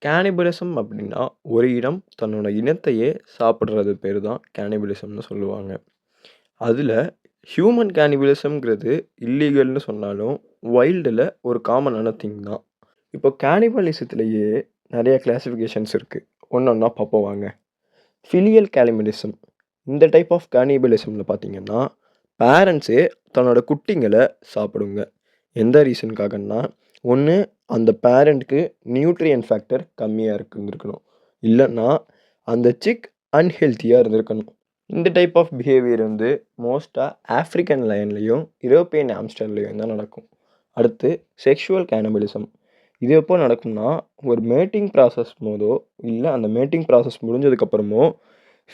Cannibalism அப்படின்னா, ஒரு இனம் தன்னோட இனத்தையே சாப்பிடுறது பேரு தான் கேனிபலிசம்னு சொல்லுவாங்க. அதுல ஹியூமன் கேனிபலிசம்ங்கிறது இல்லீகல்னு சொன்னாலும், வைல்டுல ஒரு காமனான திங் தான். இப்போ கேனிபலிசத்திலேயே நெறைய கிளாசிஃபிகேஷன்ஸ் இருக்கு. ஒண்ணொண்ணா பார்ப்போம் வாங்க. Filial cannibalism. இந்த டைப் ஆஃப் கேனிபலிசம்ல பார்த்தீங்கன்னா, பேரண்ட்ஸே தன்னோட குட்டிங்கள சாப்பிடுங்க. எந்த ரீசனுக்காகன்னா, ஒண்ணு அந்த பேரண்ட்க்கு நியூட்ரியன்ட் ஃபேக்டர் கம்மியா இருந்திருக்கணும். இல்லன்னா, அந்த சிக் அன்ஹெல்த்தியா இருந்திருக்கணும். இந்த டைப் ஆஃப் பிஹேவியர் வந்து மோஸ்ட்டா ஆஃப்ரிக்கன் லயன்லயும், யூரோப்பியன் ஹாம்ஸ்டர்லயும் தான் நடக்கும். அடுத்து செக்சுவல் கேனிபலிசம். இது எப்போ நடக்கும்னா, ஒரு மேட்டிங் ப்ராசஸ் போதோ, இல்ல அந்த மேட்டிங் ப்ராசஸ் முடிஞ்சதுக்கப்புறமோ,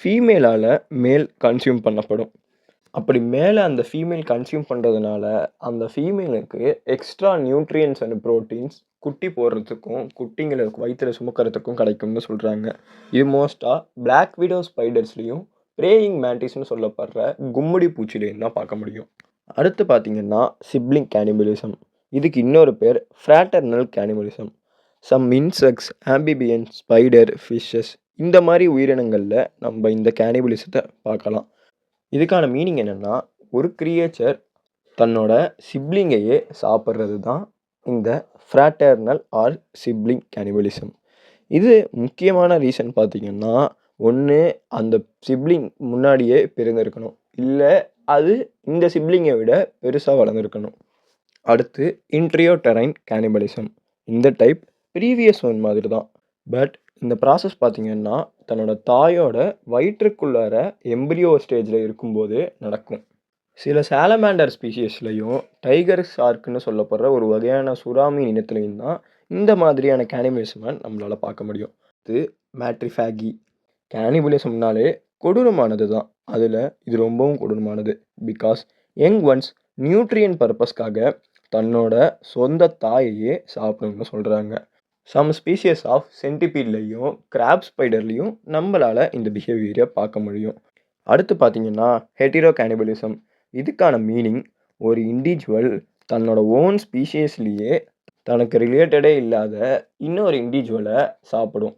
ஃபீமேலால மேல் கன்சியூம் பண்ணப்படும். அப்படி மேல அந்த ஃபீமேல் கன்சியூம் பண்றதுனால, அந்த ஃபீமேலுக்கு எக்ஸ்ட்ரா நியூட்ரியன்ட்ஸ் அண்ட் புரோட்டீன்ஸ் குட்டி போடுறதுக்கும், குட்டிங்கள வயித்துல சுமக்கிறதுக்கும் கிடைக்கும்னு சொல்றாங்க. இது மோஸ்ட்டா பிளாக் விடோ ஸ்பைடர்ஸ்லயும், பிரேயிங் மேண்டிஸ்ன்னு சொல்லப்படுற கும்மிடி பூச்சிலையும் தான் பார்க்க முடியும். அடுத்து பார்த்தீங்கன்னா, சிப்லிங் கேனிபலிசம். இதுக்கு இன்னொரு பேர் fraternal cannibalism. Some insects, amphibians, spider, fishes இந்த மாரி உயிரினங்கள்ல நம்ம இந்த கேனிபலிசத்த பார்க்கலாம். இதுக்கான மீனிங் என்னன்னா, ஒரு கிரியேச்சர் தன்னோட சிப்லிங்கையே சாப்பிடுறது தான் இந்த ஃப்ராட்டர்னல் ஆர் சிப்லிங் கேனிபலிசம். இது முக்கியமான ரீசன் பார்த்தீங்கன்னா, ஒண்ணு அந்த சிப்லிங் முன்னாடியே பிறந்திருக்கணும். இல்ல அது இந்த சிப்லிங்கை விட பெருசா வளர்ந்திருக்கணும். அடுத்து இன்ட்ரியோடெரைன் கேனிபலிசம். இந்த டைப் ப்ரீவியஸ் ஒன் மாதிரி தான். பட் இந்த ப்ராசஸ் பார்த்தீங்கன்னா, தன்னோட தாயோட வயிற்றுக்குள்ளார எம்பரியோ ஸ்டேஜ்ல இருக்கும்போதே நடக்கும். சில சாலமாண்டர் ஸ்பீஷிஸ்லயும், டைகர் ஷார்க்ன்னு சொல்லப்படுற ஒரு வகையான சுறா மீன் இனத்திலயும் தான் இந்த மாதிரியான கேனிபலிசம நம்மளால பார்க்க முடியும். இது மேட்ரிஃபேகி. கேனிபலிசம்னாலே கொடூரமானது தான். அதுல இது ரொம்பவும் கொடூரமானது. பிகாஸ் யங் ஒன்ஸ் நியூட்ரியன்ட் பர்ப்பஸ்க்காக தன்னோட சொந்த தாயையே சாப்பிடும்னு சொல்றாங்க. சம் ஸ்பீஷிஸ் ஆஃப் சென்டிபீட்லயும், கிராப் ஸ்பைடர்லயும் நம்மளால இந்த பிஹேவியர பார்க்க முடியும். அடுத்து பார்த்தீங்கன்னா, ஹெட்டிரோ கேனிபலிசம். இதுக்கான மீனிங் ஒரு இண்டிவிஜுவல் தன்னோட ஓன் ஸ்பீஷிஸ்லயே தனக்கு ரிலேட்டடே இல்லாத இன்னொரு இண்டிவிஜுவல சாப்பிடும்.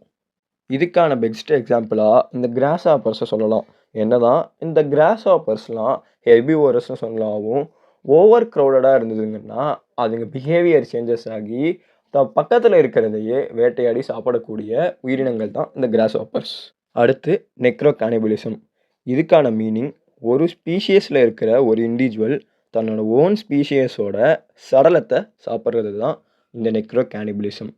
இதுக்கான பெஸ்ட் எக்ஸாம்பிளா இந்த கிராஸ் ஹாப்பர்ஸ சொல்லலாம். என்னதான் இந்த கிராஸ் ஹாப்பர்ஸ்லாம் ஹெர்பிவோரஸ்ன்னு சொன்னாலும், ஓவர் கிரவுடடா இருந்ததுங்கன்னா, அதுங்க பிஹேவியர் சேஞ்சஸ் ஆகி பக்கத்துல இருக்கிறதையே வேட்டையாடி சாப்பிடக்கூடிய உயிரினங்கள் தான் இந்த கிராஸ் ஹாப்பர்ஸ். அடுத்து நெக்ரோ கேனிபலிசம். இதுக்கான மீனிங் ஒரு ஸ்பீஷியஸ்ல இருக்கிற ஒரு இண்டிவிஜுவல் தன்னோட ஓன் ஸ்பீஷியஸோட சடலத்த சாப்பிடுறது தான் இந்த நெக்ரோ கேனிபலிசம்.